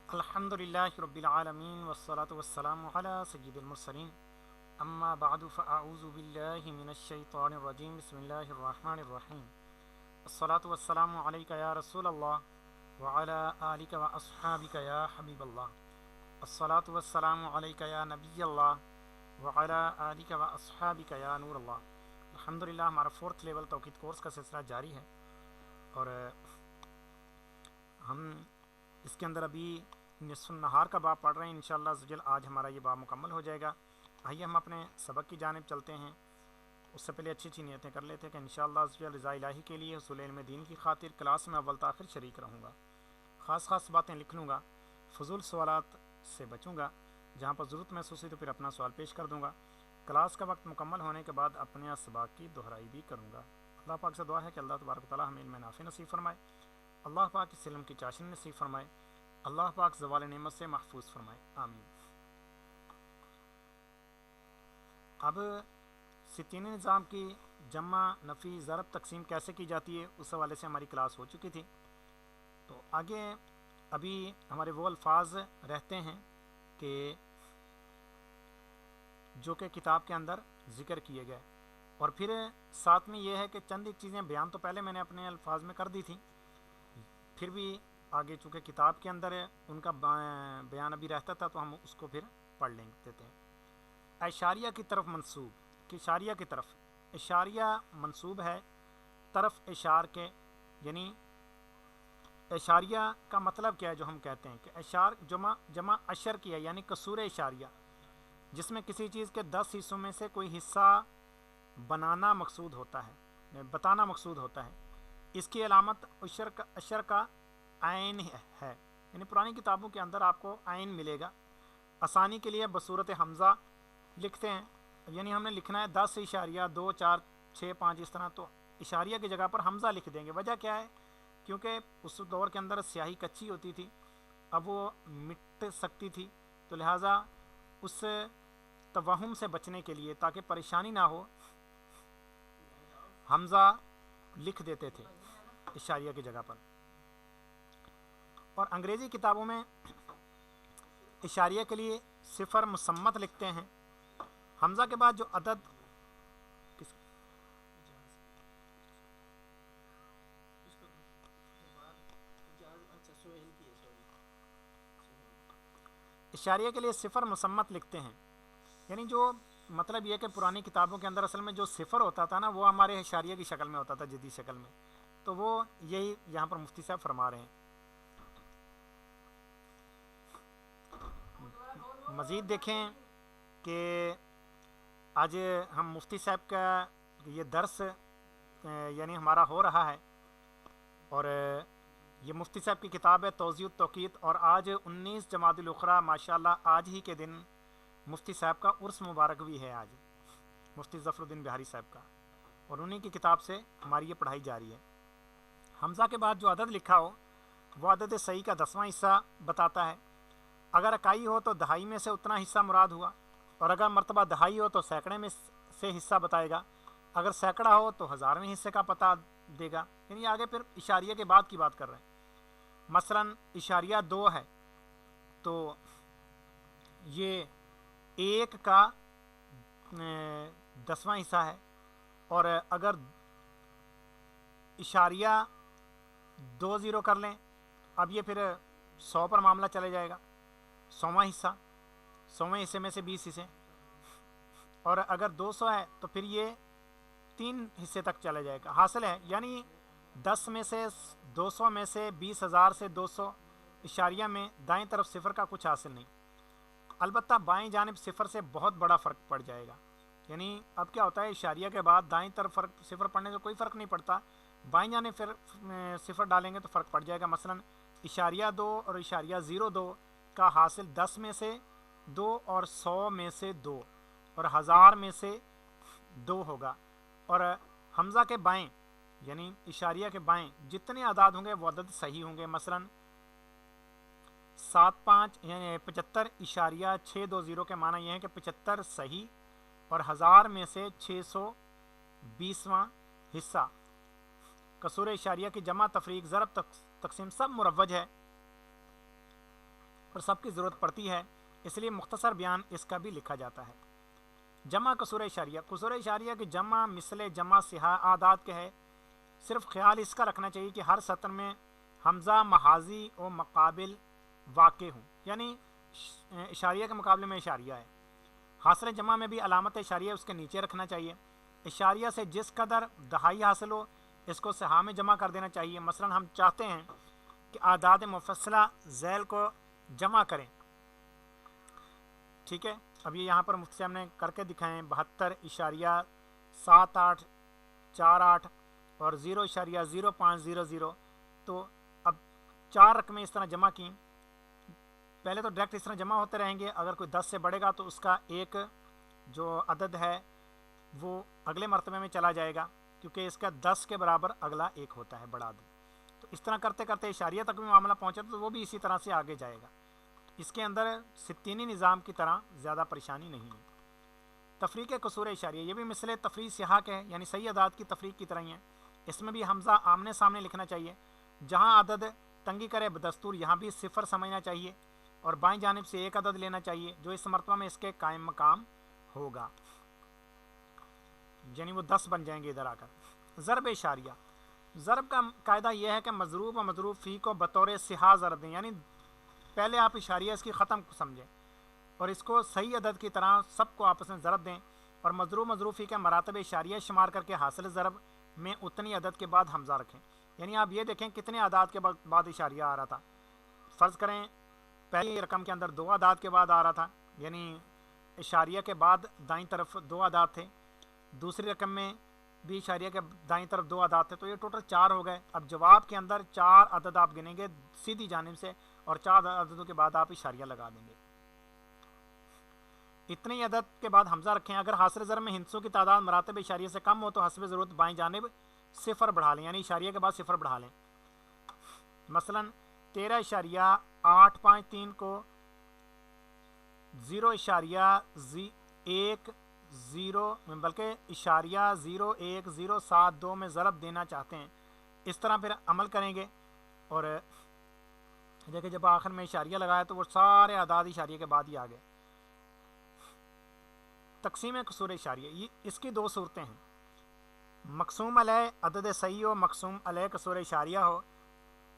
الحمدللہ رب العالمین والصلاة والسلام علی سید المرسلین اما بعد فاعوذ باللہ من الشیطان الرجیم بسم اللہ الرحمن الرحیم الصلاة والسلام علیک یا رسول اللہ وعلی آلک و اصحابک یا حبیب اللہ الصلاة والسلام علیک یا نبی اللہ وعلی آلک و اصحابک یا نور اللہ۔ الحمدللہ ہمارا 4th لیول توقید کورس کا سلسلہ جاری ہے اور ہم اس کے اندر ابھی نصف النہار کا باب پڑھ رہے ہیں۔ انشاءاللہ عزوجل آج ہمارا یہ باب مکمل ہو جائے گا۔ آئیے ہم اپنے سبق کی جانب چلتے ہیں۔ اس سے پہلے اچھی نیتیں کر لیتے ہیں کہ انشاءاللہ عزوجل رضا الہی کے لیے حصول علم دین کی خاطر کلاس میں اول تاخر شریک رہوں گا، خاص باتیں لکھ لوں گا، فضول سوالات سے بچوں گا، جہاں پر ضرورت محسوس ہوئی تو پھر اپنا سوال پیش کر دوں گا۔ کلاس کا وقت مکمل ہونے کے بعد اپنے اسباق کی دہرائی بھی کروں گا۔ اللہ پاک سے دعا ہے کہ اللہ تبارک و تعالی ہمیں علم نافع نصیب فرمائے، اللہ پاک اس علم کی چاشنی نصیب فرمائے، اللہ پاک زوال نعمت سے محفوظ فرمائے، آمین۔ اب ستینی نظام کی جمع نفی ضرب تقسیم کیسے کی جاتی ہے اس حوالے سے ہماری کلاس ہو چکی تھی۔ تو آگے ابھی ہمارے وہ الفاظ رہتے ہیں کہ جو کہ کتاب کے اندر ذکر کیے گئے، اور پھر ساتھ میں یہ ہے کہ چند ایک چیزیں بیان تو پہلے میں نے اپنے الفاظ میں کر دی تھیں، پھر بھی آگے چونکہ کتاب کے اندر ان کا بیان ابھی رہتا تھا تو ہم اس کو پھر پڑھ لیتے تھے۔ اشاریہ کی طرف منسوب، کہ اشاریہ کی طرف، اشاریہ منسوب ہے طرف اشار کے، یعنی اشاریہ کا مطلب کیا ہے جو ہم کہتے ہیں کہ اشار جمع اشر کیا یعنی قصور اشاریہ، جس میں کسی چیز کے 10 حصوں میں سے کوئی حصہ بنانا مقصود ہوتا ہے، بتانا مقصود ہوتا ہے۔ اس کی علامت اشر کا عین ہے، یعنی پرانی کتابوں کے اندر آپ کو عین ملے گا۔ آسانی کے لیے بصورت حمزہ لکھتے ہیں، یعنی ہم نے لکھنا ہے 10 اشاریہ 2 4 6 5 اس طرح، تو اشاریہ کی جگہ پر حمزہ لکھ دیں گے۔ وجہ کیا ہے؟ کیونکہ اس دور کے اندر سیاہی کچی ہوتی تھی، اب وہ مٹ سکتی تھی، تو لہٰذا اس توہم سے بچنے کے لیے تاکہ پریشانی نہ ہو حمزہ لکھ دیتے تھے اشاریہ کی جگہ پر۔ اور انگریزی کتابوں میں اشاریہ کے لیے صفر مسمت لکھتے ہیں۔ حمزہ کے بعد جو عدد اشاریہ کے لیے صفر مسمت لکھتے ہیں، یعنی جو مطلب یہ کہ پرانی کتابوں کے اندر اصل میں جو صفر ہوتا تھا نا وہ ہمارے اشاریہ کی شکل میں ہوتا تھا، جدید شکل میں، تو وہ یہی یہاں پر مفتی صاحب فرما رہے ہیں۔ مزید دیکھیں کہ آج ہم مفتی صاحب کا یہ درس یعنی ہمارا ہو رہا ہے، اور یہ مفتی صاحب کی کتاب ہے توضیح التوقیت، اور آج 19 جمادی الاخری ماشاءاللہ آج ہی کے دن مفتی صاحب کا عرس مبارک بھی ہے، آج مفتی ظفر الدین بہاری صاحب کا، اور انہی کی کتاب سے ہماری یہ پڑھائی جاری ہے۔ حمزہ کے بعد جو عدد لکھا ہو وہ عدد صحیح کا 10واں حصہ بتاتا ہے۔ اگر اکائی ہو تو دہائی میں سے اتنا حصہ مراد ہوا، اور اگر مرتبہ دہائی ہو تو سینکڑے میں سے حصہ بتائے گا، اگر سینکڑا ہو تو 1000ویں حصے کا پتہ دے گا، یعنی آگے پھر اشاریہ کے بعد کی بات کر رہے ہیں۔ مثلا اشاریہ 2 ہے تو یہ 1 کا 10واں حصہ ہے، اور اگر اشاریہ 2 0 کر لیں، اب یہ پھر 100 پر معاملہ چلے جائے گا، 100واں حصہ، 100ویں حصے میں سے 20 حصے، اور اگر 200 ہے تو پھر یہ 3 حصے تک چلا جائے گا۔ حاصل ہے یعنی 10 میں سے 200 میں سے 20,000 سے 200 اشاریہ میں دائیں طرف صفر کا کچھ حاصل نہیں، البتہ بائیں جانب صفر سے بہت بڑا فرق پڑ جائے گا۔ یعنی اب کیا ہوتا ہے، اشاریہ کے بعد دائیں طرف صفر پڑنے سے کوئی فرق نہیں پڑتا، بائیں جانب پھر صفر ڈالیں گے تو فرق پڑ جائے گا۔ مثلا اشاریہ 2 اور اشاریہ 02 کا حاصل 10 میں سے 2 اور 100 میں سے 2 اور 1000 میں سے 2 ہوگا، اور حمزہ کے بائیں یعنی اشاریہ کے بائیں جتنے اعداد ہوں گے وہ عدد صحیح ہوں گے۔ مثلا 75 یعنی 75.620 کے معنی یہ ہے کہ 75 صحیح اور 1000 میں سے 620واں حصہ۔ قصور اشاریہ کی جمع تفریق ضرب تقسیم سب مروج ہے۔ اور سب کی ضرورت پڑتی ہے، اس لیے مختصر بیان اس کا بھی لکھا جاتا ہے۔ جمع قصور اشاریہ، قصور اشاریہ کی جمع مثل جمع صحیح اعداد کے ہے، صرف خیال اس کا رکھنا چاہیے کہ ہر سطر میں حمزہ محاذی و مقابل واقع ہوں، یعنی اشاریہ کے مقابلے میں اشاریہ ہے۔ حاصل جمع میں بھی علامت اشاریہ اس کے نیچے رکھنا چاہیے۔ اشاریہ سے جس قدر دہائی حاصل ہو اس کو صحیح میں جمع کر دینا چاہیے۔ مثلا ہم چاہتے ہیں کہ اعداد مفصلہ ذیل کو جمع کریں، ٹھیک ہے، اب یہ یہاں پر مفتی صاحب نے کر کے دکھائیں 72.7848 اور 0.0500، تو اب 4 رقمیں اس طرح جمع کیں، پہلے تو ڈائریکٹ اس طرح جمع ہوتے رہیں گے، اگر کوئی 10 سے بڑھے گا تو اس کا ایک جو عدد ہے وہ اگلے مرتبے میں چلا جائے گا، کیونکہ اس کا 10 کے برابر اگلا ایک ہوتا ہے بڑا عدد۔ تو اس طرح کرتے کرتے اشاریہ تک بھی معاملہ پہنچا تو وہ بھی اسی طرح سے آگے جائے گا۔ اس کے اندر ستینی نظام کی طرح زیادہ پریشانی نہیں ہے۔ تفریق قصور اشاریہ، یہ بھی مثل تفریق سیاح کے ہے، یعنی صحیح اعداد کی تفریق کی طرح ہی ہے۔ اس میں بھی حمزہ آمنے سامنے لکھنا چاہیے، جہاں عدد تنگی کرے بدستور یہاں بھی صفر سمجھنا چاہیے، اور بائیں جانب سے ایک عدد لینا چاہیے جو اس مرتبہ میں اس کے قائم مقام ہوگا، یعنی وہ 10 بن جائیں گے ادھر آ کر۔ ضرب اشاریہ، ضرب کا قاعدہ یہ ہے کہ مضروب و مضروب فی کو بطور صحیح ضرب دیں، یعنی پہلے آپ اشاریہ اس کی ختم کو سمجھیں اور اس کو صحیح عدد کی طرح سب کو آپس میں ضرب دیں، اور مضروب فی کے مراتب اشاریہ شمار کر کے حاصل ضرب میں اتنی عدد کے بعد حمزہ رکھیں۔ یعنی آپ یہ دیکھیں کتنے اعداد کے بعد اشاریہ آ رہا تھا، فرض کریں پہلی رقم کے اندر 2 اعداد کے بعد آ رہا تھا، یعنی اشاریہ کے بعد دائیں طرف 2 اعداد تھے، دوسری رقم میں بھی اشاریہ کے دائیں طرف 2 اعداد تھے، تو یہ ٹوٹل 4 ہو گئے۔ اب جواب کے اندر 4 عدد آپ گنیں گے سیدھی جانب سے، اور 4 عددوں کے بعد آپ اشاریہ لگا دیں گے۔ اتنی عدد کے بعد حمزہ رکھیں۔ اگر حاصل ضرب میں ہندسوں کی تعداد مراتب اشاریہ سے کم ہو تو حسب ضرورت بائیں جانب صفر بڑھا لیں، یعنی اشاریہ کے بعد صفر بڑھا لیں۔ مثلا 13.853 کو 0.10 بلکہ اشاریہ 0.1072 میں ضرب دینا چاہتے ہیں، اس طرح پھر عمل کریں گے، اور دیکھیں جب آخر میں اشاریہ لگایا تو وہ سارے اعداد اشاریہ کے بعد ہی آ گئے۔ تقسیم قصور اشاریہ، یہ اس کی 2 صورتیں ہیں، مقسوم علیہ عدد صحیح ہو، مقسوم علیہ قصور اشاریہ ہو۔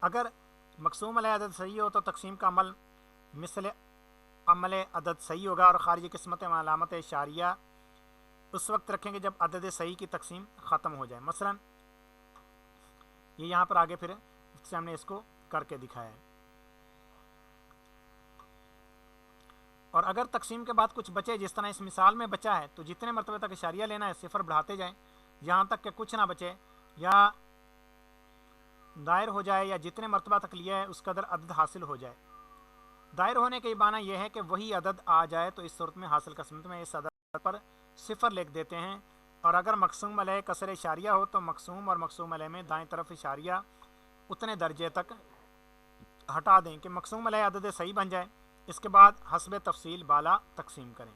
اگر مقسوم علیہ عدد صحیح ہو تو تقسیم کا عمل مثل عمل عدد صحیح ہوگا، اور خارجی قسمت میں علامت اشاریہ اس وقت رکھیں گے جب عدد صحیح کی تقسیم ختم ہو جائے۔ مثلا یہ یہاں پر آگے پھر ہم نے اس کو کر کے دکھایا ہے۔ اور اگر تقسیم کے بعد کچھ بچے، جس طرح اس مثال میں بچا ہے، تو جتنے مرتبہ تک اشاریہ لینا ہے صفر بڑھاتے جائیں یہاں تک کہ کچھ نہ بچے، یا دائر ہو جائے، یا جتنے مرتبہ تک لیا ہے اس قدر عدد حاصل ہو جائے۔ دائر ہونے کا معنی یہ ہے کہ وہی عدد آ جائے، تو اس صورت میں حاصل قسمت میں اس عدد پر صفر لکھ دیتے ہیں، اور اگر مقسوم علیہ کسر اشاریہ ہو تو مقسوم اور مقسوم علیہ میں دائیں طرف اشاریہ اتنے درجے تک ہٹا دیں کہ مقسوم علیہ عدد صحیح بن جائے، اس کے بعد حسب تفصیل بالا تقسیم کریں۔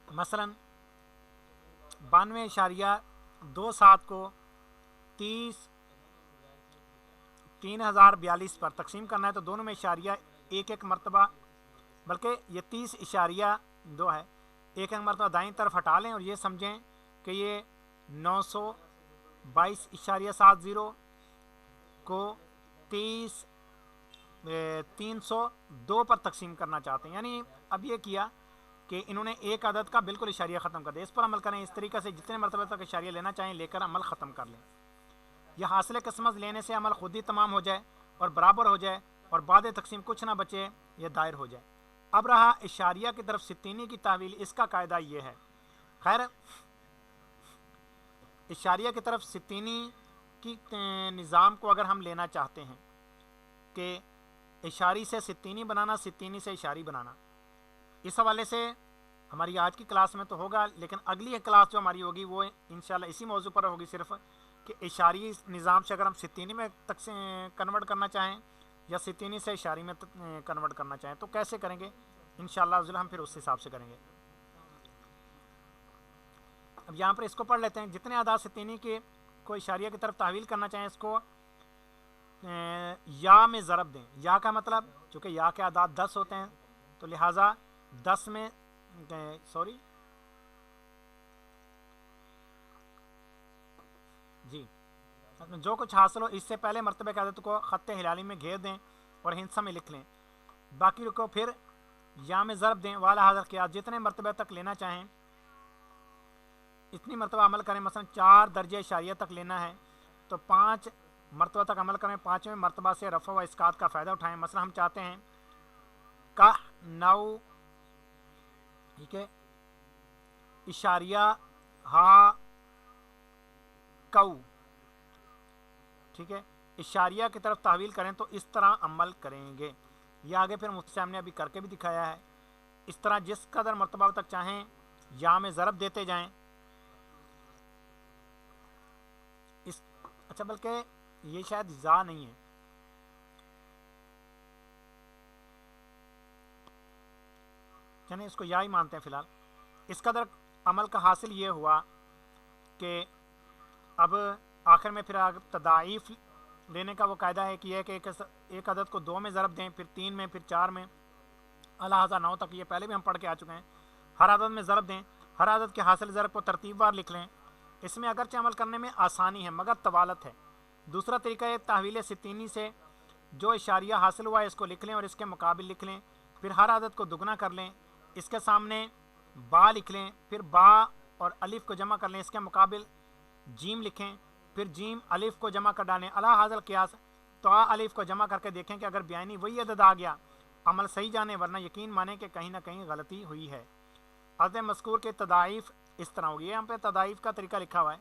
مثلا 92.27 کو 3042 پر تقسیم کرنا ہے، تو دونوں میں اشاریہ ایک ایک مرتبہ، بلکہ یہ 30 اشاریہ 2 ہے، ایک ایک مرتبہ دائیں طرف ہٹا لیں، اور یہ سمجھیں کہ یہ 922.70 کو 302 پر تقسیم کرنا چاہتے ہیں، یعنی اب یہ کیا کہ انہوں نے ایک عدد کا بالکل اشاریہ ختم کر دیا۔ اس پر عمل کریں، اس طریقے سے جتنے مرتبہ تک اشاریہ لینا چاہیں لے کر عمل ختم کر لیں۔ یہ حاصل قسمت لینے سے عمل خود ہی تمام ہو جائے اور برابر ہو جائے، اور بعد تقسیم کچھ نہ بچے، یہ دائر ہو جائے۔ اب رہا اشاریہ کی طرف ستینی کی تعویل، اس کا قاعدہ یہ ہے، خیر اشاریہ کی طرف ستینی کی نظام کو اگر ہم لینا چاہتے ہیں کہ اشاری سے ستینی بنانا، ستینی سے اشاری بنانا، اس حوالے سے ہماری آج کی کلاس میں تو ہوگا، لیکن اگلی کلاس جو ہماری ہوگی وہ انشاءاللہ اسی موضوع پر ہوگی، صرف کہ اشاری نظام سے اگر ہم ستینی میں کنورٹ کرنا چاہیں یا ستینی سے اشاری میں کنورٹ کرنا چاہیں تو کیسے کریں گے، انشاءاللہ ہم پھر اس حساب سے کریں گے۔ اب یہاں پر اس کو پڑھ لیتے ہیں، جتنے اعداد ستینی کے کو اشاریہ کی طرف تحویل کرنا چاہیں اس کو या में ज़रब दें। या का मतलब चूँकि या के आदाद 10 होते हैं तो लिहाजा 10 में सॉरी जी जो कुछ हासिल हो इससे पहले मरतबे की आदत को ख़त्ते हिलाली में घेर दें और हिंसा में लिख लें। बाकी को फिर या में ज़रब दें। वाला हाज़र किया जितने मरतबे तक लेना चाहें इतनी मरतबा अमल करें। मसलन 4 दर्जे इशारिया तक लेना है तो 5 मरतबा तक अमल करें। 5वें मरतबा से रफ़ा व इसकात का फ़ायदा उठाएं। मसलन हम चाहते हैं का नौ, ठीक है, इशारिया हा कऊ, ठीक है, इशारिया की तरफ तहवील करें तो इस तरह अमल करेंगे। ये आगे फिर मुफ्ती साहब ने अभी करके भी दिखाया है। इस तरह जिस कदर मरतबा तक चाहें या में ज़रब देते जाएं। इस अच्छा बल्कि ये शायद जा नहीं है, चलिए इसको या ही मानते हैं फ़िलहाल। इस कदर अमल का हासिल ये हुआ कि अब आखिर में फिर तदाइफ लेने का वो कायदा है कि एक अदद को 2 में ज़रब दें, फिर 3 में, फिर 4 में, अला 9 तक। ये पहले भी हम पढ़ के आ चुके हैं। हर अदद में ज़रब दें। हर अदद के हासिल ज़रब को तरतीबवार लिख लें। इसमें अगरचे अमल करने में आसानी है मगर तवालत है। दूसरा तरीका है तहवील सितीनी से जो इशारिया हासिल हुआ है इसको लिख लें और इसके मुकाबिल लिख लें। फिर हर अदद को दुगना कर लें, इसके सामने बा लिख लें, फिर बा और अलिफ को जमा कर लें, इसके मुकाबिल जीम लिखें, फिर जीम अलिफ को जमा कर डालें। अला हाज़ल कियास तो अलिफ को जमा करके देखें कि अगर बयानी वही अदद आ गया अमल सही जाने, वरना यकीन माने कि कहीं ना कहीं गलती हुई है। अदद मज़कूर के तदाइफ इस तरह होगी। यहाँ पे तदाइफ का तरीका लिखा हुआ है।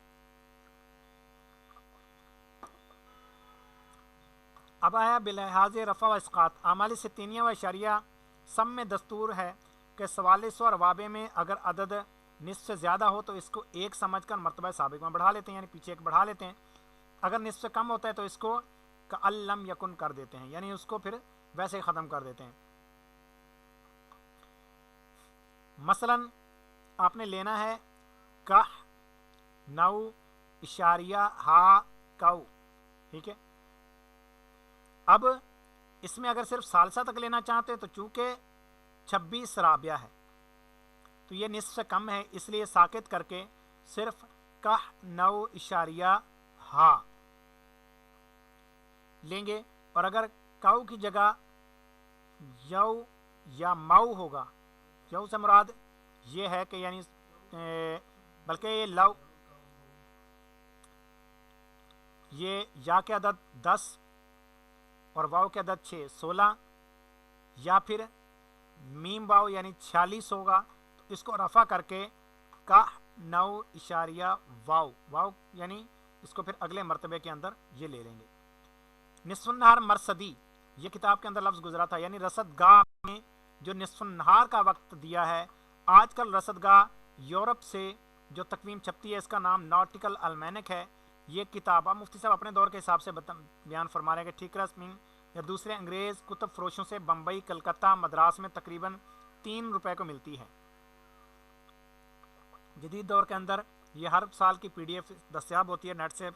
अब आया बिलहाज रफ़ा व इसक़ात। आमाल सित्तीनिया व इशारिया सब में दस्तूर है कि 44 और वाबे में अगर अदद निस्फ से ज़्यादा हो तो इसको 1 समझ कर मरतबा साबिक़ में बढ़ा लेते हैं, यानी पीछे 1 बढ़ा लेते हैं। अगर निस्फ से कम होता है तो इसको कअल्लम यकुन कर देते हैं, यानी उसको फिर वैसे ही ख़त्म कर देते हैं। मसलन आपने लेना है कह नौ इशारिया हा कऊ, ठीक है। अब इसमें अगर सिर्फ सालसा तक लेना चाहते हैं तो चूँकि 26 राबिया है तो ये निस्फ से कम है, इसलिए साकित करके सिर्फ कह नौ इशारिया हा लेंगे। और अगर काऊ की जगह यौ या माऊ होगा, यौ से मुराद ये है कि यानी बल्कि ये लव, ये या के अदद 10 और वाव के अदद 6 16, या फिर मीम वाव यानी 46 होगा तो इसको रफ़ा करके का 9 इशारिया वाव, वाव यानी इसको फिर अगले मरतबे के अंदर ये ले लेंगे। निस्फ़ुन्नहार मरसदी, ये किताब के अंदर लफ्ज़ गुजरा था, यानी रसदगाह में जो निस्फ़ुन्नहार का वक्त दिया है। आजकल रसदगाह यूरोप से जो तकवीम छपती है इसका नाम नॉटिकल अलमैनिक है। ये किताब अब मुफ्ती साहब अपने दौर के हिसाब से बयान फरमा रहे हैं कि ठीक रस्मी या दूसरे अंग्रेज़ कुतुब फरोशों से बम्बई, कलकत्ता, मद्रास में तकरीबन 3 रुपए को मिलती है। जदीद दौर के अंदर ये हर साल की PDF दस्तियाब होती है, नेट से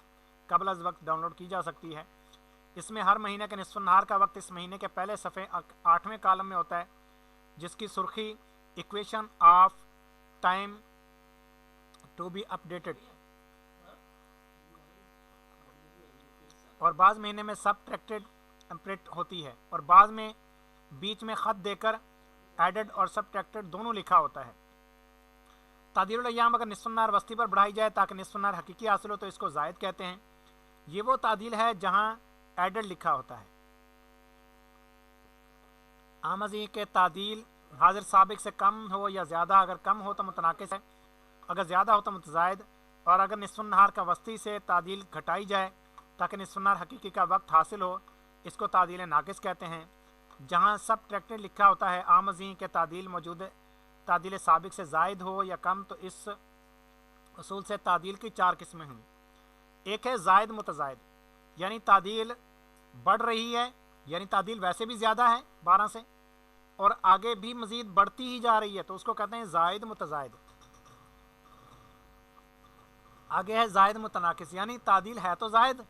कबल अज़ वक्त डाउनलोड की जा सकती है। इसमें हर महीने के निस्फ़ नहार का वक्त इस महीने के पहले सफ़े 8वें कालम में होता है, जिसकी सुर्खी equation of time to be updated, और बाज़ महीने में सब ट्रैक्टेड एम्प्रेट होती है, और बाज़ में बीच में ख़त देकर एडेड और सब ट्रैक्टेड दोनों लिखा होता है। तादीरुल अय्याम अगर निस्फ़ नहार वस्ती पर बढ़ाई जाए ताकि निस्फ़ नहार हकीकी हासिल हो तो इसको ज़ायद कहते हैं। ये वो तादील है जहाँ एडेड लिखा होता है। आमज़ी के तादील हाजिर साबिक से कम हो या ज़्यादा, अगर कम हो तो मुतनाकिस है, अगर ज़्यादा हो तो मुतज़ायद, और अगर निस्फ़ नहार का वस्ती से तादील घटाई जाए ताकि निस्फ़ नहार हकीकी का वक्त हासिल हो, इसको तादील नाकिस कहते हैं। जहाँ सब ट्रैक्टेड लिखा होता है आमज़ी के तादील मौजूद तादील साबिक से ज़ायद हो या कम, तो इस असूल से तादील की 4 किस्में हुई। एक है ज़ायद मुतज़ायद, यानी तादील बढ़ रही है, यानी तादील वैसे भी ज़्यादा है 12 से और आगे भी मज़ीद बढ़ती ही जा रही है, तो उसको कहते हैं ज़ायद मुतज़ायद। आगे है ज़ायद मुतनाकिस, यानी तादील है तो ज़ायद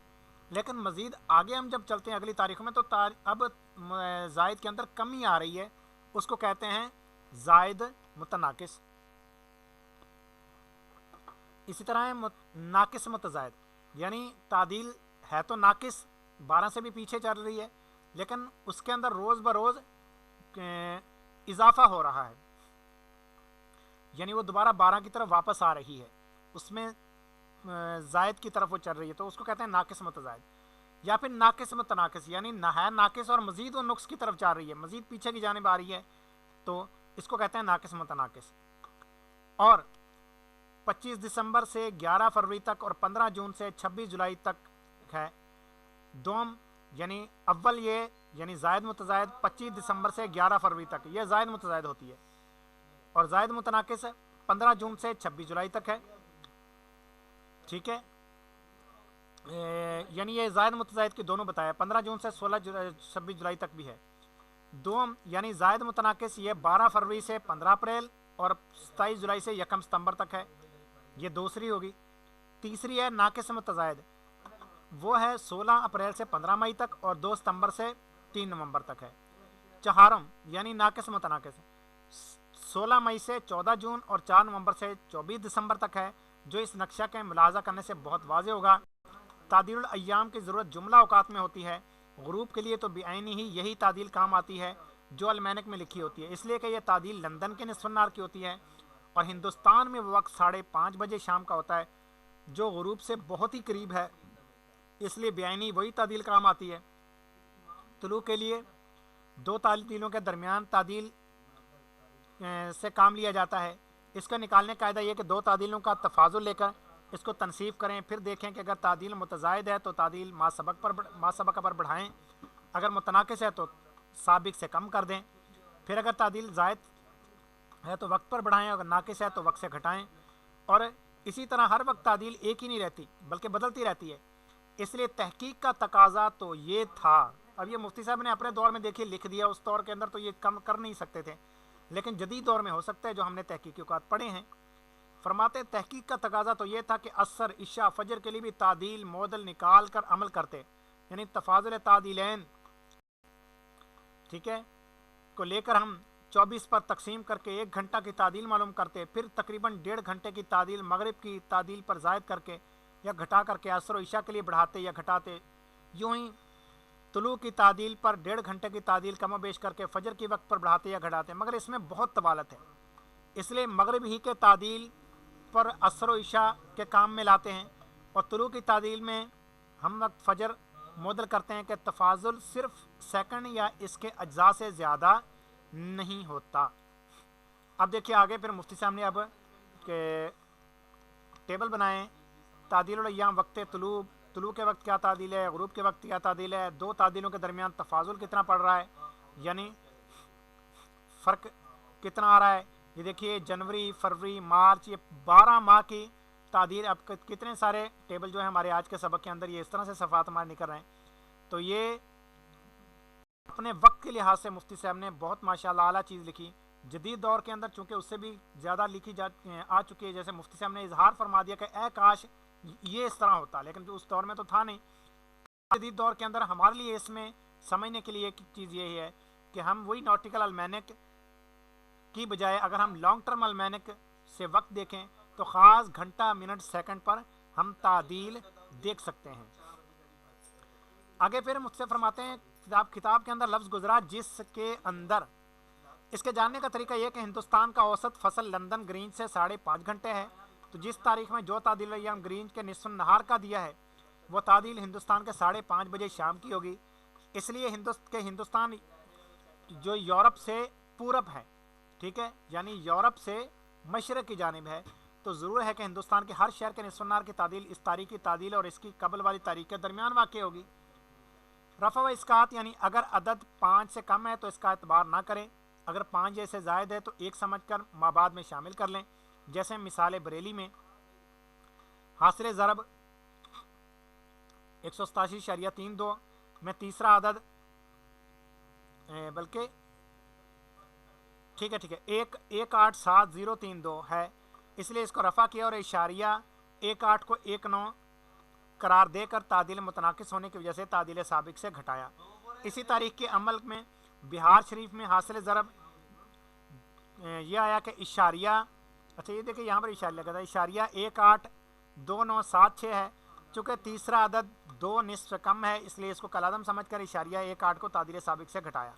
लेकिन मज़ीद आगे हम जब चलते हैं अगली तारीखों में तो अब ज़ायद के अंदर कमी आ रही है, उसको कहते हैं ज़ायद मुतनाकिस। इसी तरह है नाकिस मुतज़ायद, यानी तादील है तो नाकिस 12 से भी पीछे चल रही है, लेकिन उसके अंदर रोज़ बरोज़ इजाफा हो रहा है, यानी वो दोबारा 12 की तरफ वापस आ रही है, उसमें ज़ायद की तरफ वो चल रही है, तो उसको कहते हैं नाकिस मुतज़ायद। या फिर नाकिस मुतनाकिस, यानी ना है नाकिस और मज़ीद वो नुक्स की तरफ जा रही है, मज़ीद पीछे की जानिब आ रही है, तो इसको कहते हैं नाकिस मुतनाकिस। और 25 दिसंबर से 11 फरवरी तक और 15 जून से 26 जुलाई तक है दोम, यानी अव्वल ये यानी ज़ायद मुतज़ायद 25 दिसंबर से 11 फरवरी तक ये ज़ायद मुतज़ायद होती है, और ज़ायद मुतनाकिस 15 जून से 26 जुलाई तक है। ठीक है, यानी ये ज़ायद मुतज़ायद की दोनों बताया, 15 जून से 26 जुलाई तक भी है। दोम यानी ज़ायद मुतनाकिस ये 12 फरवरी से 15 अप्रैल और 27 जुलाई से 1 सितंबर तक है, ये दूसरी होगी। तीसरी है नाकिस मुतज़ायद, वो है 16 अप्रैल से 15 मई तक और 2 सितंबर से 3 नवंबर तक है। चहारम यानी नाकिस मुतनाकिस 16 मई से 14 जून और 4 नवंबर से 24 दिसंबर तक है, जो इस नक्शा के मुलाजा करने से बहुत वाज़े होगा। तादील अय्याम की ज़रूरत जुमला औकात में होती है, गुरूब के लिए तो बेआइनी ही यही तादील काम आती है जो अलमैनिक में लिखी होती है, इसलिए कि यह तादील लंदन के निस्फ़ नहार की होती है और हिंदुस्तान में वक्त 5:30 बजे शाम का होता है, जो गुरूब से बहुत ही करीब है, इसलिए बेआइनी वही तादील काम आती है। तुलू के लिए दो तादीलों के दरमियान तादील से काम लिया जाता है। इसका निकालने का कायदा यह कि दो तादीलों का तफाजुल लेकर इसको तनसीब करें, फिर देखें कि अगर तादील मुतज़ायद है तो तादील मा सबक पर बढ़ाएँ, अगर मुतनाकिस है तो साबिक से कम कर दें, फिर अगर तादील ज़ायद है तो वक्त पर बढ़ाएं, अगर नाकिस है तो वक्त से घटाएं। और इसी तरह हर वक्त तादील एक ही नहीं रहती बल्कि बदलती रहती है, इसलिए तहकीक का तकाजा तो ये था। अब ये मुफ्ती साहब ने अपने दौर में देखिए लिख दिया, उस दौर के अंदर तो ये कम कर नहीं सकते थे, लेकिन जदीद दौर में हो सकता है जो हमने तहकीकी औकात पढ़े हैं। फरमाते तहकीक का तकाजा तो ये था कि असर इशा फजर के लिए भी तादील मॉडल निकाल कर अमल करते, यानी तफाजुल तादीलैन, ठीक है, को लेकर हम 24 पर तकसीम करके 1 घंटा की तादील मालूम करते, फिर तकरीबन 1.5 घंटे की तादील मगरिब की तादील पर ज़ायद करके या घटा करके असर इशा के लिए बढ़ाते या घटाते। यूँ ही तुलू की तादील पर 1.5 घंटे की तादील कम बेश करके फजर की वक्त पर बढ़ाते या घटाते, मगर इसमें बहुत तबालत है, इसलिए मगरिब ही के तादील पर असर व इशा के काम में लाते हैं और तुलू की तादील में हम वक्त फजर मॉडल करते हैं कि तफाजुल सिर्फ सेकंड या इसके अज्जा से ज़्यादा नहीं होता। अब देखिए आगे फिर मुफ्ती साहब ने अब के टेबल बनाए, तादील अय्याम वक्त तुलू के वक्त क्या तादील है, गुरूब के वक्त क्या तादील है, दो तादीलों के दरमियान तफाजुल कितना पड़ रहा है, यानी फ़र्क कितना आ रहा है। ये देखिए जनवरी, फरवरी, मार्च, ये 12 माह की तादील। अब कितने सारे टेबल जो है हमारे आज के सबक के अंदर ये इस तरह से सफ़ात हमारे निकल रहे हैं, तो ये अपने वक्त के लिहाज से मुफ्ती साहब ने बहुत माशाल्लाह आला चीज़ लिखी। जदीद दौर के अंदर चूँकि उससे भी ज़्यादा लिखी आ चुकी है, जैसे मुफ्ती साहब ने इजहार फरमा दिया कि ए काश ये इस तरह होता, लेकिन उस दौर में तो था नहीं। जदीद दौर के अंदर हमारे लिए इसमें समझने के लिए एक चीज़ यही है कि हम वही नॉटिकल अलमैनिक की बजाय अगर हम लॉन्ग टर्म अलमैनिक से वक्त देखें तो ख़ास घंटा, मिनट, सेकंड पर हम तादील देख सकते हैं। आगे फिर मुझसे फरमाते हैं किताब के अंदर लफ्ज़ गुजरा जिसके अंदर इसके जानने का तरीका यह कि हिंदुस्तान का औसत फसल लंदन ग्रीन से 5.5 घंटे है, तो जिस तारीख में जो तादील अय्याम ग्रीन के निस्फ़ नहार का दिया है वो तादील हिंदुस्तान के 5:30 बजे शाम की होगी, इसलिए हिंदुस्तान जो यूरोप से पूरब है, ठीक है, यानी यूरोप से मशरक़ की जानिब है, तो ज़रूर है कि हिंदुस्तान के हर शहर के निस्फ़ नहार की तादील इस तारीख की तादील और इसकी कबल वाली तारीख के दरमियान वाक़ होगी। रफ़ा व इसकात यानी अगर अदद 5 से कम है तो इसका एतबार ना करें, अगर 5 जैसे ज़ायद है तो 1 समझ कर माबाद में शामिल कर लें। जैसे मिसाल बरेली में हासिल ज़रब 187.32 में तीसरा अदद बल्कि ठीक है 1,87032 है, इसलिए इसको रफ़ा किया और इशारिया 1,8 को 1,9 करार देकर तादील मुतनाकिस होने की वजह से तादील साबिक से घटाया। इसी तारीख के अमल में बिहार शरीफ में हासिल ज़रब यह आया कि इशारिया, अच्छा ये देखिए यहाँ पर इशारिया लगा था, इशारिया 182976 है। चूँकि तीसरा अदद 2 निस्फ कम है इसलिए इसको कलादम समझ कर इशारिया 18 को तादील साबिक से घटाया।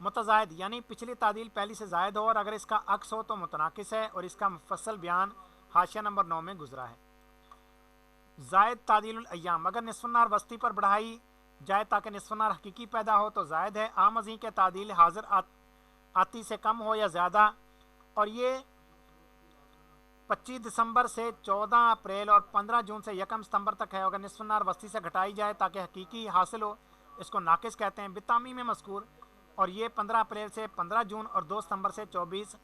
मुतज़ायद यानी पिछली तादील पहली से ज़ायद हो और अगर इसका अक्स हो तो मुतनाकिस है, और इसका मुफस्सल बयान हाशिया नंबर 9 में गुजरा है। ज़ायद तादीलुल अय्याम, अगर निस्फ़ुन्नार वस्ती पर बढ़ाई जाए ताकि निस्फ़ुन्नार हकीकी पैदा हो तो ज़ायद है। आम अज़ीं के तादील हाजिर आती से कम हो या ज़्यादा, और ये 25 दिसंबर से 14 अप्रैल और 15 जून से 1 सितंबर तक है। अगर निस्फ़ुन्नार वस्ती से घटाई जाए ताकि हकीकी हासिल हो इसको नाकिस कहते हैं बितामी में मज़कूर, और ये 15 अप्रैल से 15 जून और 2 सितंबर से 24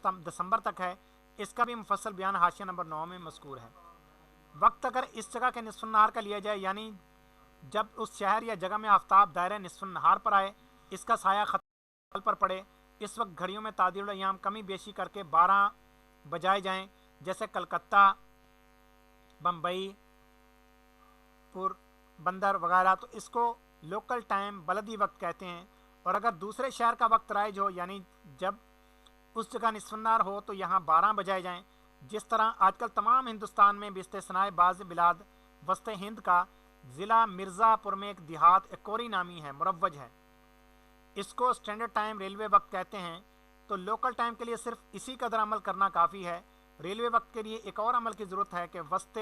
दिसंबर तक है। इसका भी मुफस्सल बयान हाशिया नंबर 9 में मज़कूर है। वक्त अगर इस जगह के निस्फ़ नहार का लिया जाए, यानी जब उस शहर या जगह में आफ्ताब दायरे निस्फ़ नहार पर आए, इसका साया खतल पर पड़े, इस वक्त घड़ियों में तादील अय्याम कमी बेशी करके 12 बजाए जाएँ, जैसे कलकत्ता, बम्बई, बंदर वगैरह, तो इसको लोकल टाइम बलदी वक्त कहते हैं। और अगर दूसरे शहर का वक्त राइज हो, यानी जब उस जगह निस्फ़ नहार हो तो यहाँ 12 बजाए जाएँ। जिस तरह आजकल तमाम हिंदुस्तान में बिस्तेस्नाए बाज़ बिलाद वस्त हिंद का ज़िला मिर्ज़ापुर में एक देहात एकोरी नामी है, मुरव्वज है, इसको स्टैंडर्ड टाइम रेलवे वक्त कहते हैं। तो लोकल टाइम के लिए सिर्फ इसी कदर अमल करना काफ़ी है। रेलवे वक्त के लिए एक और अमल की ज़रूरत है कि वस्त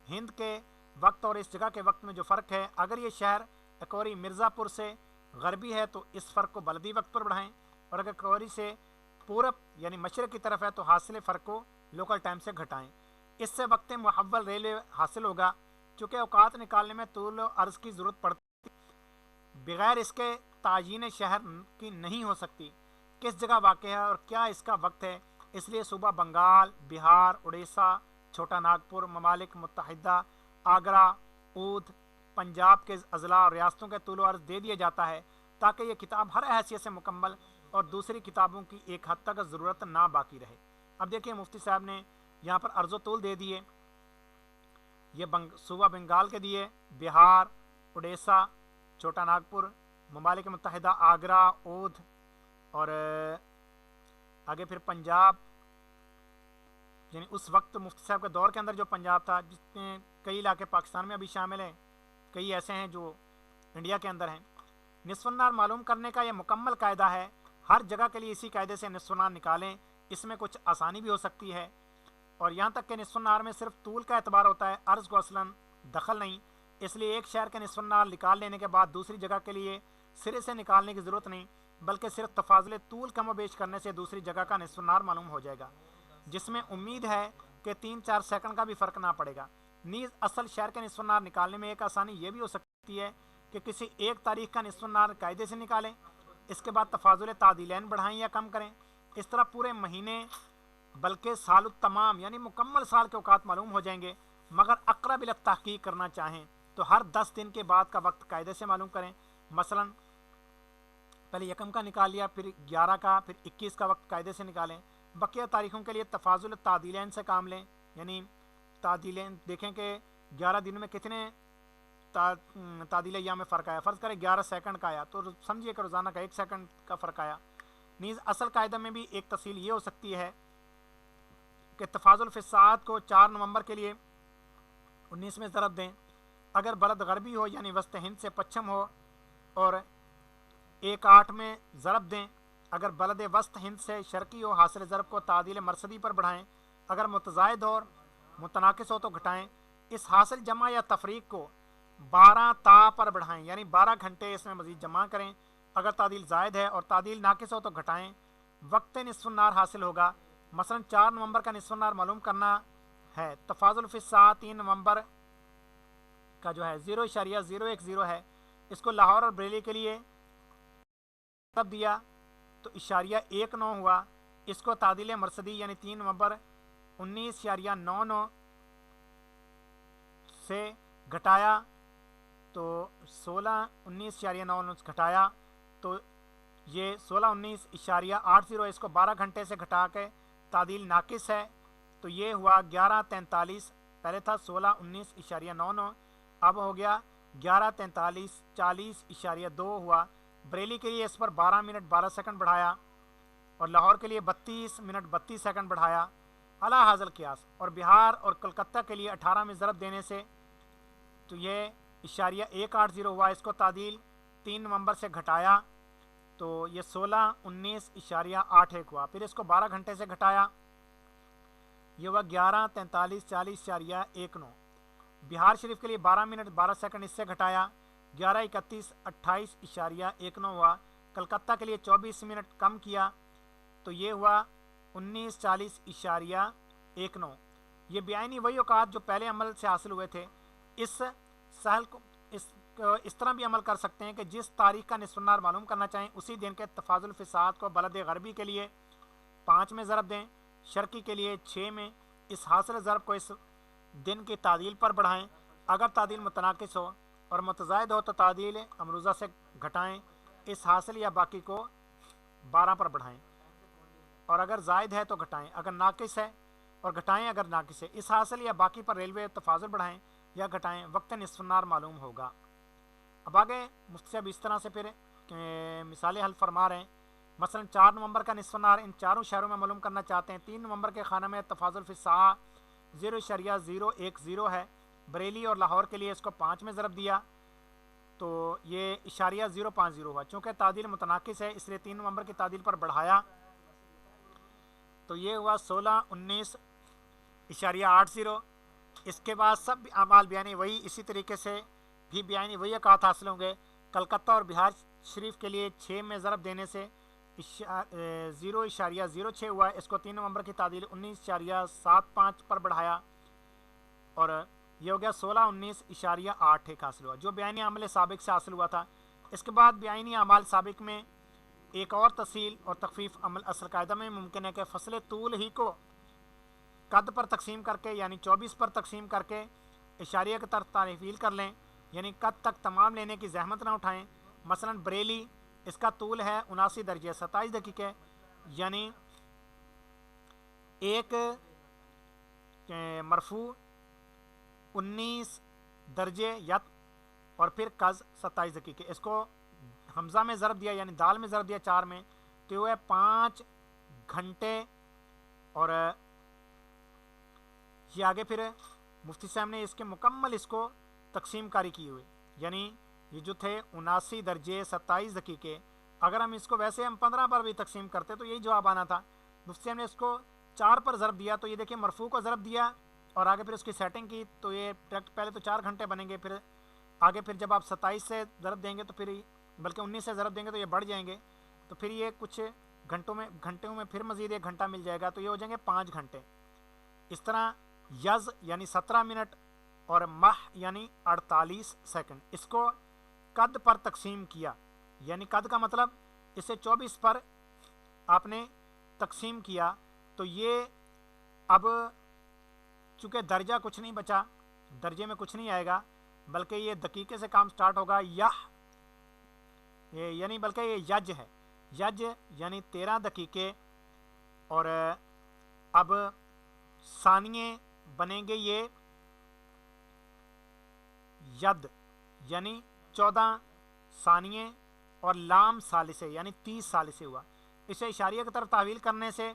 हिंद के वक्त और इस जगह के वक्त में जो फ़र्क है, अगर ये शहर एकोरी मिर्ज़ापुर से गरबी है तो इस फ़र्क को बलदी वक्त पर बढ़ाएँ, और अगर एकोरी से पूरब यानी मशरक़ की तरफ है तो हासिल फ़र्क को लोकल टाइम से घटाएं। इससे वक्त मुहव्वल रेलवे हासिल होगा। चूँकि औकात निकालने में तूल अर्ज़ की ज़रूरत पड़ती, बग़ैर इसके तायीन शहर की नहीं हो सकती, किस जगह वाक़ है और क्या इसका वक्त है। इसलिए सूबा बंगाल, बिहार, उड़ीसा, छोटा नागपुर, ममालिक मुत्तहिदा, आगरा, ऊध, पंजाब के अज़ला और रियासतों के तूल अर्ज़ दे दिया जाता है ताकि ये किताब हर हैसियत से मुकम्मल और दूसरी किताबों की एक हद तक ज़रूरत ना बाकी रहे। अब देखिए मुफ्ती साहब ने यहाँ पर अर्ज़ तूल दे दिए, ये सूबा बंगाल के दिए, बिहार, उड़ीसा, छोटा नागपुर, ममालिक मुत्तहिदा, आगरा, ऊध, और आगे फिर पंजाब, यानी उस वक्त मुफ्ती साहब के दौर के अंदर जो पंजाब था, जिसमें कई इलाके पाकिस्तान में अभी शामिल हैं, कई ऐसे हैं जो इंडिया के अंदर हैं। निस्फ़ नहार मालूम करने का यह मुकम्मल कायदा है। हर जगह के लिए इसी कायदे से निस्फ़ नहार निकालें। इसमें कुछ आसानी भी हो सकती है, और यहाँ तक कि निस्फ़ नहार में सिर्फ तूल का एतबार होता है, अर्ज़ को असलन दखल नहीं। इसलिए एक शहर के निस्फ़ नहार निकाल लेने के बाद दूसरी जगह के लिए सिरे से निकालने की ज़रूरत नहीं, बल्कि सिर्फ तफाज़ुल तूल कम बेश करने से दूसरी जगह का निस्फ़ नहार मालूम हो जाएगा, जिसमें उम्मीद है कि 3-4 सेकंड का भी फ़र्क ना पड़ेगा। नीज़ असल शहर के निस्फ़ नहार निकालने में एक आसानी ये भी हो सकती है कि किसी एक तारीख का निस्फ़ नहार कायदे से निकालें, इसके बाद तफाज़ुल तादीलैन बढ़ाएं या कम करें। इस तरह पूरे महीने बल्कि साल तमाम यानी मुकम्मल साल के औकात मालूम हो जाएंगे। मगर अक़रब इला तहक़ीक़ करना चाहें तो हर 10 दिन के बाद का वक्त कायदे से मालूम करें। मसलन पहले यकम का निकाल लिया, फिर 11 का, फिर 21 का वक्त कायदे से निकालें। बकिया तारीखों के लिए तफाज़ुल तादीलैन से काम लें, यानी तादीलैन देखें कि 11 दिनों में कितने तादील अय्याम में फ़र्क आया। फ़र्ज़ करें 11 सेकंड का आया तो समझिए कि रोज़ाना का 1 सेकंड का फ़र्क आया। नीज़ असल कायदे में भी एक तफसील ये हो सकती है कि तफाज़ुल फ़िसाद को 4 नवंबर के लिए 19 में ज़रब दें। अगर बलद गरबी हो यानी वस्त हिंद से पश्चिम हो और 1-8 में ज़रब दें। अगर बलद वस्त हिंद से शर्की हो हासिल ज़रब को तादील मरसदी पर बढ़ाएँ। अगर मुतज़ायद और मुतनाकिस हो तो घटाएँ। इस हासिल जमा या तफरीक को 12 ता पर बढ़ाएँ, यानी 12 घंटे इसमें मज़ीद जमा करें। अगर तादील ज़ायद है और तादील नाकिस हो तो घटाएँ। वक्त निस्फ़ नहार हासिल होगा। मसलन 4 नवंबर का निस्फ़ नहार मालूम करना है। तफाज़ुल फ़िस्सा 3 नवंबर का जो है 0.010 है। इसको लाहौर और बरेली के लिए तब दिया तो इशारिया 19 हुआ। इसको तादील मरसदी यानी 3 नवंबर 19.99 से घटाया तो 19.9 घटाया तो ये 16-19.80। इसको 12 घंटे से घटा के तादील नाकिस है तो ये हुआ 11:43 पहले था 16:19.99, अब हो गया 11:43.40.2 हुआ। बरेली के लिए इस पर 12 मिनट 12 सेकंड बढ़ाया और लाहौर के लिए 32 मिनट 32 सेकंड बढ़ाया अला हाज़िल क़ियास। और बिहार और कलकत्ता के लिए 18 में ज़रब देने से तो ये इशारिया 180 हुआ। इसको तादील 3 नवंबर से घटाया तो ये 16:19.81 हुआ। फिर इसको 12 घंटे से घटाया, ये हुआ 11:43.40.19। बिहार शरीफ के लिए 12 मिनट 12 सेकंड इससे घटाया 11:31.28.19 हुआ। कलकत्ता के लिए 24 मिनट कम किया तो ये हुआ 19:40.19। ये बेआईनी वही औकात जो पहले अमल से हासिल हुए थे। इस सहल को इस तरह भी अमल कर सकते हैं कि जिस तारीख का निस्फ़ नार मालूम करना चाहें उसी दिन के तफाजुल फ़िसाद को बलद गरबी के लिए 5 में ज़रब दें, शर्की के लिए 6 में। इस हासिल ज़रब को इस दिन की तादील पर बढ़ाएं। अगर तादील मुतनाकिस हो और मुतज़ायद हो तो तादील अमरूज़ा से घटाएं। इस हासिल या बाकी को 12 पर बढ़ाएं और अगर ज़ायद है तो घटाएं, अगर नाकिस है और घटाएं अगर नाकिस है। इस हासिल या बाकी पर रेलवे तफाजुल बढ़ाएं या घटाएं, वक्त निस्फ़ नार मालूम होगा। अब आगे मुफ्ती साहब इस तरह से फिर मिसालें हल फरमा रहे हैं। मसलन 4 नवंबर का निस्फ़ नार इन चारों शहरों में मालूम करना चाहते हैं। 3 नवंबर के खाना में तफाजुल फ़िसा 0.010 है। बरेली और लाहौर के लिए इसको 5 में ज़रब दिया तो ये इशारिया 0.50 हुआ। चूँकि तादील मुतनाकिस है इसलिए 3 नवंबर की तादील पर बढ़ाया तो ये हुआ 16:19.80। इसके बाद सब अमाल बयानी वही, इसी तरीके से भी बयानी वही औकात हासिल होंगे। कलकत्ता और बिहार शरीफ के लिए 6 में ज़रब देने से 0.06 हुआ। इसको 3 नवंबर की तादील 19.75 पर बढ़ाया और ये हो गया 16:19.81 हासिल हुआ, जो बयानी अमल साबिक से हासिल हुआ था। इसके बाद बयानी अमाल साबिक में एक और तफसील और तखफीफ अमल असल कायदा में मुमकिन है कि फसल तूल ही को कद पर तकसीम करके यानी 24 पर तकसीम करके इशारिया की तरफ तारीफील कर लें, यानी कद तक तमाम लेने की जहमत ना उठाएं। मसलन बरेली इसका तूल है 79 दर्जे 27 दकीक़े, यानी एक मरफू 19 दर्जे यत और फिर कज़ 27 दकीक़े। इसको हमज़ा में ज़रब दिया यानी दाल में ज़रब दिया 4 में तो वह 5 घंटे। और ये आगे फिर मुफ्ती साहब ने इसके मुकम्मल इसको तकसीम कारी की हुई, यानी ये जो थे 79 दर्जे 27 दकीक़े, अगर हम इसको वैसे हम 15 पर भी तकसीम करते तो यही जवाब आना था। मुफ्ती साहब ने इसको 4 पर ज़रब दिया तो ये देखिए मरफू को ज़रब दिया और आगे फिर उसकी सेटिंग की तो ये पहले तो 4 घंटे बनेंगे, फिर आगे फिर जब आप 27 से ज़रब देंगे तो फिर बल्कि 19 से ज़रब देंगे तो ये बढ़ जाएंगे, तो फिर ये कुछ घंटों में फिर मज़ीद 1 घंटा मिल जाएगा तो ये हो जाएंगे 5 घंटे। इस तरह यज़ यानी 17 मिनट और माह यानी 48 सेकंड, इसको कद पर तकसीम किया, यानी कद का मतलब इसे 24 पर आपने तकसीम किया तो ये अब चूँकि दर्जा कुछ नहीं बचा, दर्जे में कुछ नहीं आएगा बल्कि ये दकीक़े से काम स्टार्ट होगा। यानी बल्कि ये यज है, यज यानी 13 दकीक़े और अब सानिये बनेंगे ये यद यानी 14 सानिये और लाम सालिसे यानी 30 सालिसे हुआ। इसे इशारिया की तरफ तावील करने से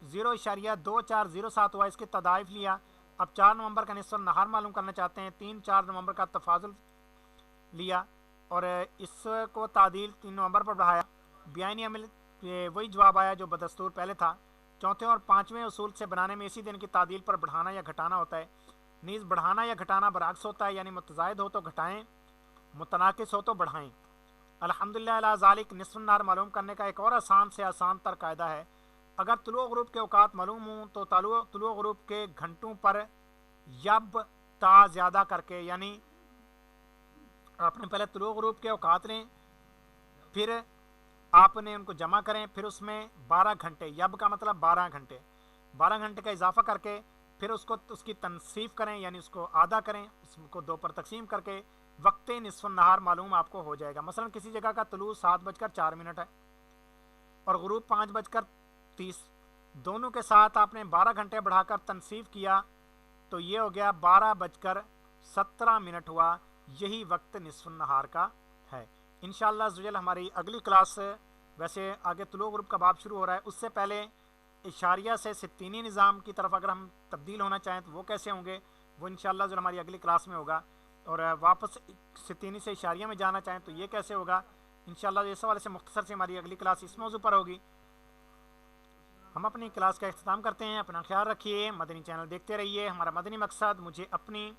0.2407 हुआ, इसकी तदाइफ लिया। अब 4 नवंबर का निस्फ़ नहार मालूम करना चाहते हैं, 3-4 नवंबर का तफाजुल लिया और इसको तादील 3 नवंबर पर बढ़ाया। बयानी अमल वही जवाब आया जो बदस्तूर पहले था। चौथे और 5वें उसूल से बनाने में इसी दिन की तादील पर बढ़ाना या घटाना होता है। नीज़ बढ़ाना या घटाना बरअक्स होता है, यानी मुतज़ायद हो तो घटाएं, मुतनाकिस हो तो बढ़ाएं। अल्हम्दुलिल्लाह अला ज़ालिक निस्फ़ नार मालूम करने का एक और आसान से आसान तर कायदा है। अगर तुलू ग़ुरूब के औकात मालूम हों तो तुलू ग़ुरूब के घंटों पर यब ता ज़्यादा करके, यानी आपने पहले तुलू ग़ुरूब के औकात लें, फिर आपने उनको जमा करें, फिर उसमें 12 घंटे, यब का मतलब 12 घंटे, 12 घंटे का इजाफा करके फिर उसकी तनसीफ करें, यानी उसको आधा करें, उसको 2 पर तकसीम करके वक्त निस्फ़ नहार मालूम आपको हो जाएगा। मसलन किसी जगह का तुलू 7:04 है और ग़ुरूब 5:30, दोनों के साथ आपने 12 घंटे बढ़ाकर तनसीफ किया تو یہ ہو گیا 12:17 ہوا، یہی وقت نصف النہار کا ہے۔ انشاءاللہ عزوجل ہماری اگلی کلاس، ویسے آگے طلوع غروب کا باب شروع ہو رہا ہے، اس سے پہلے اشاریہ سے ستینی نظام کی طرف اگر ہم تبدیل ہونا چاہیں تو وہ کیسے ہوں گے، وہ انشاءاللہ جو ہماری اگلی کلاس میں ہوگا، اور واپس ستینی سے اشاریہ میں جانا چاہیں تو یہ کیسے ہوگا انشاءاللہ اس حوالے سے مختصر سے ہماری اگلی کلاس اس موضوع پر ہوگی۔ ہم اپنی کلاس کا اختتام کرتے ہیں، اپنا خیال رکھیے، مدنی چینل دیکھتے رہیے۔ ہمارا مدنی مقصد مجھے اپنی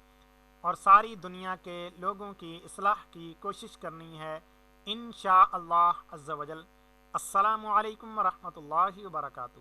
اور ساری دنیا کے لوگوں کی اصلاح کی کوشش کرنی ہے انشاءاللہ عز و جل۔ السلام علیکم ورحمۃ اللہ وبرکاتہ۔